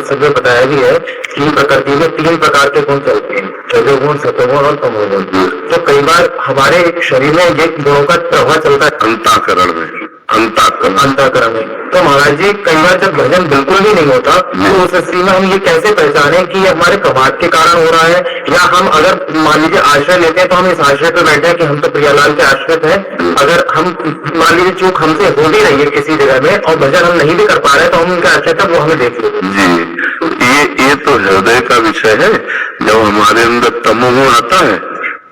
उपनिषद में बताया भी है कि प्रकृति में 3 प्रकार के गुण चलते हैं, रजोगुण, सतोगुण और तमोगुण। तो कई बार हमारे शरीर में ये गुणों का प्रभाव चलता है अंतःकरण में, अंतःकरण में। तो महाराज जी कई बार जब भजन बिल्कुल भी नहीं होता तो उस स्थिति में हम ये कैसे पहचाने कि ये हमारे प्रभाव के कारण हो रहा है, या हम अगर मान लीजिए आश्रय लेते हैं तो हम इस आश्रय पे बैठे हैं कि हम तो प्रियालाल के आश्रित हैं, अगर हम मान लीजिए चूक हमसे हो भी रही है किसी जगह में और भजन हम नहीं भी कर पा रहे तो हम उनके आश्रय तक वो हमें देख लो जी। ये तो हृदय का विषय है। जब हमारे अंदर तमोगुण आता है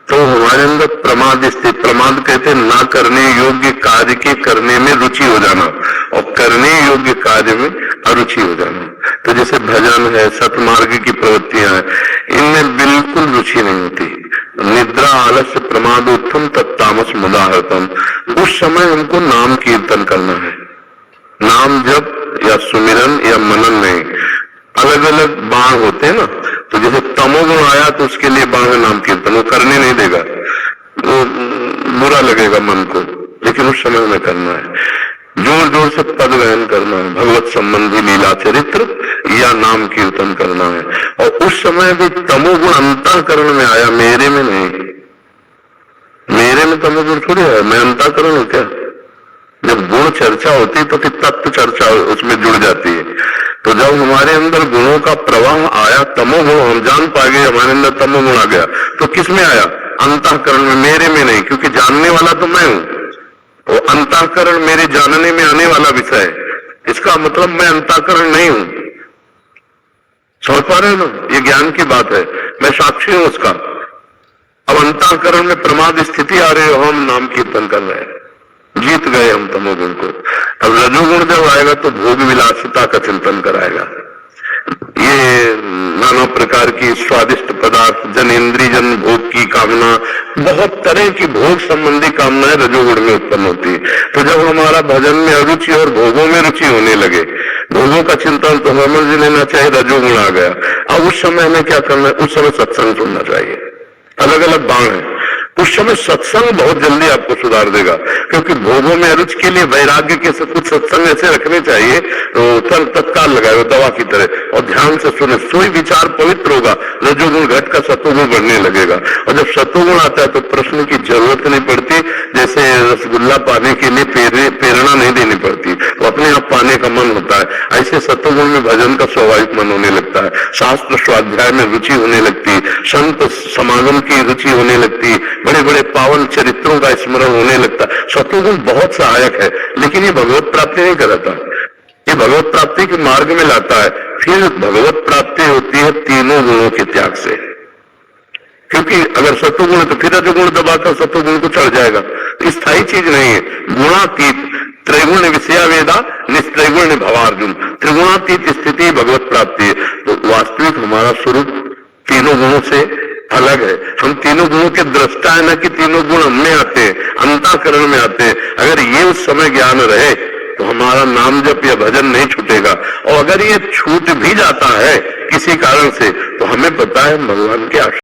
तो हमारे अंदर प्रमाद स्थित, प्रमाद कहते हैं ना करने योग्य कार्य के करने में रुचि हो जाना और करने योग्य कार्य में अरुचि हो जाना। तो जैसे भजन है, सतमार्ग की प्रवृत्तियां हैं, इनमें बिल्कुल रुचि नहीं होती। निद्रा आलस्य प्रमाद उत्तम तत्तामस मुदाहरतम। उस समय हमको नाम कीर्तन करना है, नाम जप या सुमिरन या मनन नहीं। अलग अलग बाण होते हैं ना, तो जैसे तमोगुण आया तो उसके लिए बाण है नाम कीर्तन, वो करने नहीं देगा, वो बुरा लगेगा मन को, लेकिन उस समय में करना है। जोर जोर से पद गायन करना है, भगवत संबंधी लीला चरित्र या नाम कीर्तन करना है। और उस समय भी तमोगुण अंतःकरण में आया, मेरे में नहीं। मेरे में तमोगुण थोड़ी है, मैं अंतःकरण हूं क्या? जब गुण चर्चा होती तो फिर तत्व चर्चा उसमें जुड़ जाती है। तो जब हमारे अंदर गुणों का प्रवाह आया, तमोगुण हम जान पा गए हमारे अंदर तमोगुण आ गया, तो किस में आया? अंतःकरण में, मेरे में नहीं, क्योंकि जानने वाला तो मैं हूं। वो अंतःकरण मेरे जानने में आने वाला विषय है, इसका मतलब मैं अंतःकरण नहीं हूं। समझ पा रहे हो ना? ये ज्ञान की बात है, मैं साक्षी हूं उसका। अब अंतःकरण में प्रमाद स्थिति आ रही हो, हम नाम कीर्तन कर रहे हैं, जीत गए हम तमोगुण को। अब रजोगुण जब आएगा तो भोग विलासिता का चिंतन कराएगा। ये नाना प्रकार की स्वादिष्ट पदार्थ, जनेन्द्रिय जन भोग की कामना, बहुत तरह की भोग संबंधी कामनाएं रजोगुण में उत्पन्न होती है। तो जब हमारा भजन में अरुचि और भोगों में रुचि होने लगे, भोगों का चिंतन तो समझ लेना चाहिए रजोगुण आ गया। अब उस समय हमें क्या करना है? उस समय सत्संग सुनना चाहिए। अलग अलग बाण है, उस समय सत्संग बहुत जल्दी आपको सुधार देगा, क्योंकि भोगों में अरुचि के लिए वैराग्य के कुछ सत्संग ऐसे रखने चाहिए तो तत्काल लगाए दवा की तरह, और ध्यान से सुने, सोई विचार पवित्र होगा, रजोगुण घट का सतोगुण बढ़ने लगेगा। और जब सतोगुण आता है तो प्रश्न की जरूरत नहीं पड़ती, जैसे रसगुल्ला पाने के लिए प्रेरणा नहीं देनी पड़ती, तो अपने आप पाने का मन होता है। ऐसे सतोगुण में भजन का स्वाभाविक मन होने लगता है, शास्त्र स्वाध्याय में रुचि होने लगती, संत समागम की रुचि होने लगती, बड़े बड़े पावन चरित्रों का स्मरण होने लगता है। सतोगुण बहुत सहायक है, लेकिन ये भगवत प्राप्ति नहीं कराता, ये भगवत प्राप्ति के मार्ग में लाता है। फिर भगवत प्राप्ति होती है तीनों गुणों के त्याग से, क्योंकि अगर सतोगुण है तो फिर रजोगुण दबाकर सतोगुण को चढ़ जाएगा, स्थायी चीज नहीं है। गुणातीत त्रिगुण विषया वेदा निस्त्रिगुण भवार्जुन, त्रिगुणातीत स्थिति भगवत प्राप्ति है। तो वास्तविक हमारा स्वरूप तीनों गुणों से अलग है। हम तीनों गुणों के दृष्टा है, ना कि तीनों गुण हममें आते हैं, अंतःकरण में आते हैं। अगर ये उस समय ज्ञान रहे तो हमारा नाम जप या भजन नहीं छूटेगा। और अगर ये छूट भी जाता है किसी कारण से, तो हमें पता है भगवान के आशीर्वाद